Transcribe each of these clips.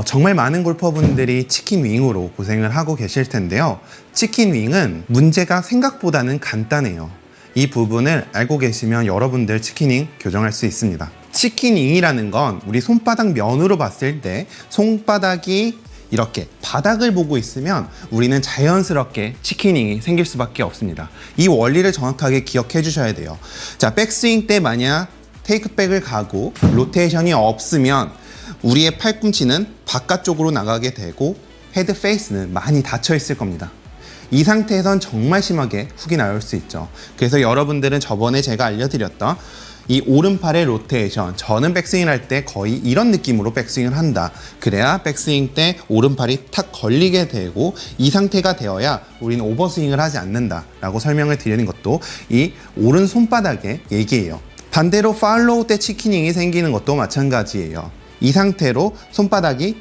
정말 많은 골퍼분들이 치킨 윙으로 고생을 하고 계실 텐데요. 치킨 윙은 문제가 생각보다는 간단해요. 이 부분을 알고 계시면 여러분들 치킨 윙 교정할 수 있습니다. 치킨 윙이라는 건 우리 손바닥 면으로 봤을 때 손바닥이 이렇게 바닥을 보고 있으면 우리는 자연스럽게 치킨 윙이 생길 수밖에 없습니다. 이 원리를 정확하게 기억해 주셔야 돼요. 자, 백스윙 때 만약 테이크백을 가고 로테이션이 없으면 우리의 팔꿈치는 바깥쪽으로 나가게 되고 헤드 페이스는 많이 닫혀 있을 겁니다. 이 상태에선 정말 심하게 훅이 나올 수 있죠. 그래서 여러분들은 저번에 제가 알려드렸던 이 오른팔의 로테이션, 저는 백스윙을 할 때 거의 이런 느낌으로 백스윙을 한다. 그래야 백스윙 때 오른팔이 탁 걸리게 되고 이 상태가 되어야 우리는 오버스윙을 하지 않는다 라고 설명을 드리는 것도 이 오른 손바닥의 얘기예요. 반대로 팔로우 때 치킨윙이 생기는 것도 마찬가지예요. 이 상태로 손바닥이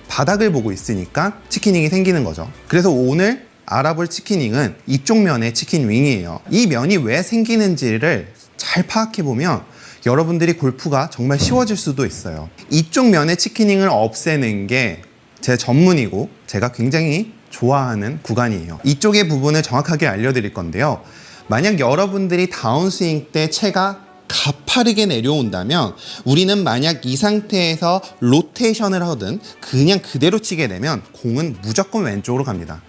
바닥을 보고 있으니까 치킨윙이 생기는 거죠. 그래서 오늘 알아볼 치킨윙은 이쪽 면의 치킨윙이에요. 이 면이 왜 생기는지를 잘 파악해보면 여러분들이 골프가 정말 쉬워질 수도 있어요. 이쪽 면의 치킨윙을 없애는 게 제 전문이고 제가 굉장히 좋아하는 구간이에요. 이쪽의 부분을 정확하게 알려드릴 건데요. 만약 여러분들이 다운스윙 때 채가 가파르게 내려온다면 우리는 만약 이 상태에서 로테이션을 하든 그냥 그대로 치게 되면 공은 무조건 왼쪽으로 갑니다.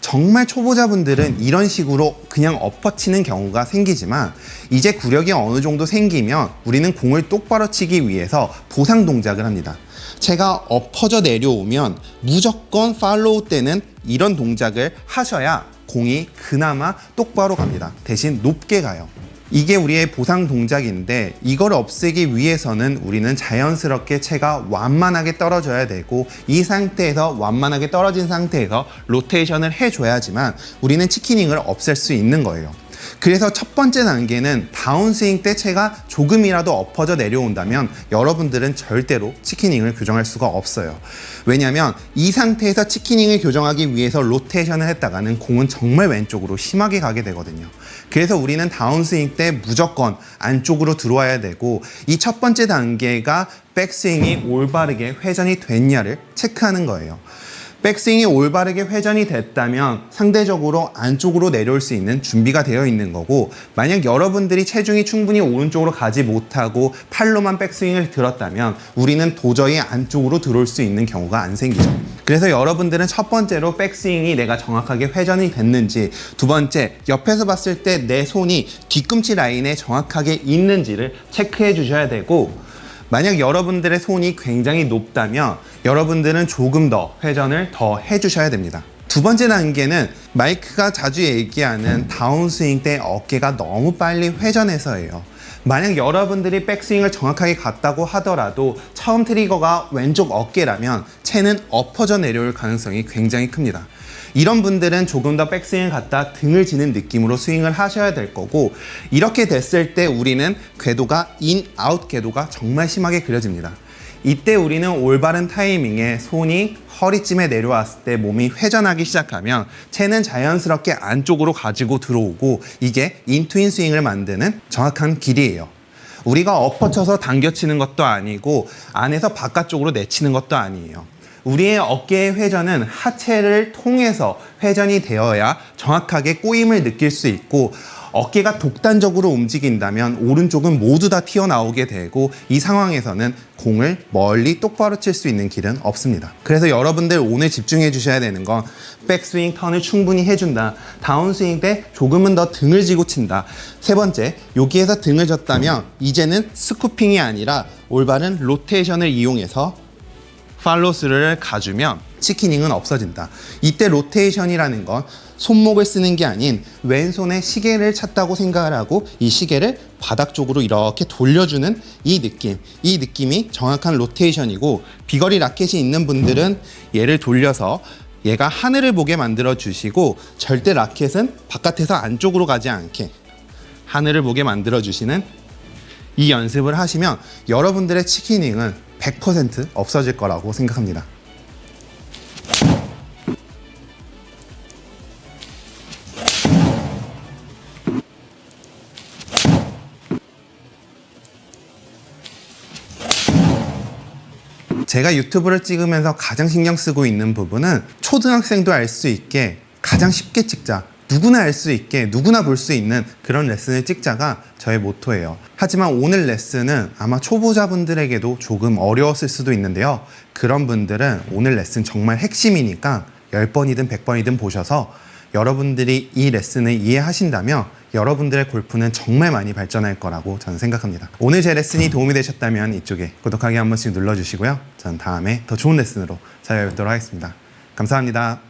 정말 초보자분들은 이런 식으로 그냥 엎어치는 경우가 생기지만 이제 구력이 어느 정도 생기면 우리는 공을 똑바로 치기 위해서 보상 동작을 합니다. 제가 엎어져 내려오면 무조건 팔로우 때는 이런 동작을 하셔야 공이 그나마 똑바로 갑니다. 대신 높게 가요. 이게 우리의 보상 동작인데 이걸 없애기 위해서는 우리는 자연스럽게 채가 완만하게 떨어져야 되고 이 상태에서 완만하게 떨어진 상태에서 로테이션을 해줘야지만 우리는 치킨윙을 없앨 수 있는 거예요. 그래서 첫 번째 단계는 다운스윙 때 채가 조금이라도 엎어져 내려온다면 여러분들은 절대로 치킨윙을 교정할 수가 없어요. 왜냐하면 이 상태에서 치킨윙을 교정하기 위해서 로테이션을 했다가는 공은 정말 왼쪽으로 심하게 가게 되거든요. 그래서 우리는 다운스윙 때 무조건 안쪽으로 들어와야 되고 이 첫 번째 단계가 백스윙이 올바르게 회전이 됐냐를 체크하는 거예요. 백스윙이 올바르게 회전이 됐다면 상대적으로 안쪽으로 내려올 수 있는 준비가 되어 있는 거고, 만약 여러분들이 체중이 충분히 오른쪽으로 가지 못하고 팔로만 백스윙을 들었다면 우리는 도저히 안쪽으로 들어올 수 있는 경우가 안 생기죠. 그래서 여러분들은 첫 번째로 백스윙이 내가 정확하게 회전이 됐는지, 두 번째 옆에서 봤을 때 내 손이 뒤꿈치 라인에 정확하게 있는지를 체크해 주셔야 되고, 만약 여러분들의 손이 굉장히 높다면 여러분들은 조금 더 회전을 더 해주셔야 됩니다. 두 번째 단계는 마이크가 자주 얘기하는 다운스윙 때 어깨가 너무 빨리 회전해서예요. 만약 여러분들이 백스윙을 정확하게 갔다고 하더라도 처음 트리거가 왼쪽 어깨라면 채는 엎어져 내려올 가능성이 굉장히 큽니다. 이런 분들은 조금 더 백스윙을 갖다 등을 지는 느낌으로 스윙을 하셔야 될 거고, 이렇게 됐을 때 우리는 궤도가 인, 아웃 궤도가 정말 심하게 그려집니다. 이때 우리는 올바른 타이밍에 손이 허리쯤에 내려왔을 때 몸이 회전하기 시작하면 채는 자연스럽게 안쪽으로 가지고 들어오고, 이게 인투인 스윙을 만드는 정확한 길이에요. 우리가 엎어쳐서 당겨치는 것도 아니고 안에서 바깥쪽으로 내치는 것도 아니에요. 우리의 어깨의 회전은 하체를 통해서 회전이 되어야 정확하게 꼬임을 느낄 수 있고, 어깨가 독단적으로 움직인다면 오른쪽은 모두 다 튀어나오게 되고 이 상황에서는 공을 멀리 똑바로 칠 수 있는 길은 없습니다. 그래서 여러분들 오늘 집중해 주셔야 되는 건 백스윙 턴을 충분히 해준다. 다운스윙 때 조금은 더 등을 쥐고 친다. 세 번째, 여기에서 등을 졌다면 이제는 스쿠핑이 아니라 올바른 로테이션을 이용해서 팔로스를 가주면 치킨윙은 없어진다. 이때 로테이션이라는 건 손목을 쓰는 게 아닌 왼손에 시계를 찼다고 생각을 하고 이 시계를 바닥 쪽으로 이렇게 돌려주는 이 느낌이 정확한 로테이션이고, 비거리 라켓이 있는 분들은 얘를 돌려서 얘가 하늘을 보게 만들어 주시고, 절대 라켓은 바깥에서 안쪽으로 가지 않게 하늘을 보게 만들어 주시는 이 연습을 하시면 여러분들의 치킨윙은 100% 없어질 거라고 생각합니다. 제가 유튜브를 찍으면서 가장 신경 쓰고 있는 부분은 초등학생도 알 수 있게 가장 쉽게 찍자, 누구나 알 수 있게 누구나 볼 수 있는 그런 레슨을 찍자가 저의 모토예요. 하지만 오늘 레슨은 아마 초보자분들에게도 조금 어려웠을 수도 있는데요. 그런 분들은 오늘 레슨 정말 핵심이니까 10번이든 100번이든 보셔서 여러분들이 이 레슨을 이해하신다면 여러분들의 골프는 정말 많이 발전할 거라고 저는 생각합니다. 오늘 제 레슨이 도움이 되셨다면 이쪽에 구독하기 한 번씩 눌러주시고요. 전 다음에 더 좋은 레슨으로 찾아뵙도록 하겠습니다. 감사합니다.